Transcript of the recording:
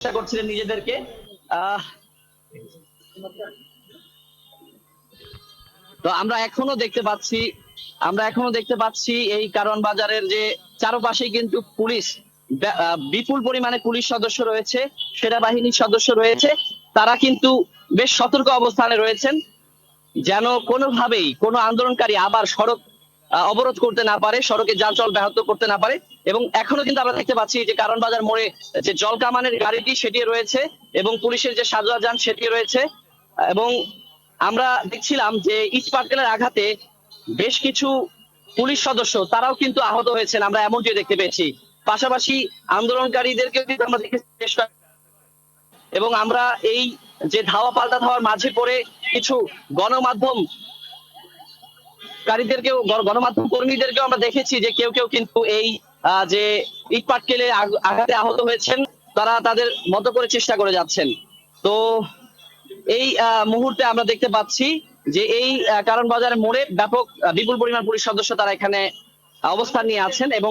চেষ্টা করছিলেন নিজেদেরকে। আহ তো আমরা এখনো দেখতে পাচ্ছি এই কারওয়ান বাজারের যে চারপাশে কিন্তু পুলিশ, বিপুল পরিমাণে পুলিশ সদস্য রয়েছে, সেনাবাহিনীর সদস্য রয়েছে। তারা কিন্তু বেশ সতর্ক অবস্থানে রয়েছেন, যেন কোনোভাবেই কোনো আন্দোলনকারী আবার সড়ক অবরোধ করতে না পারে, সড়কে যান চলাচল ব্যাহত করতে না পারে। এবং এখনো কিন্তু আমরা দেখতে পাচ্ছি যে কারওয়ান বাজার মোড়ে যে জল কামানের গাড়িটি সেটি রয়েছে, এবং পুলিশের যে সাজোয়া যান সেটি রয়েছে। এবং আমরা দেখছিলাম যে ইট পাটকেলের আঘাতে বেশ কিছু পুলিশ সদস্য তারাও কিন্তু আহত হয়েছেন, আমরা এমনটি দেখতে পেয়েছি। পাশাপাশি আন্দোলনকারীদেরকেও কিন্তু আমরা দেখেছি চেষ্টা, এবং আমরা এই যে ধাওয়া পাল্টা ধাওয়ার মাঝে পড়ে কিছু গণমাধ্যম গণমাধ্যম কর্মীদেরকেও আমরা দেখেছি যে কেউ কেউ কিন্তু এই যে ইট পাটকেলে আঘাতে আহত হয়েছেন, তারা তাদের মতো করে চেষ্টা করে যাচ্ছেন। তো এই মুহূর্তে আমরা দেখতে পাচ্ছি যে এই কারওয়ান বাজারের মোড়ে বিপুল পরিমাণ পুলিশ সদস্য তারা এখানে অবস্থান নিয়ে আছেন, এবং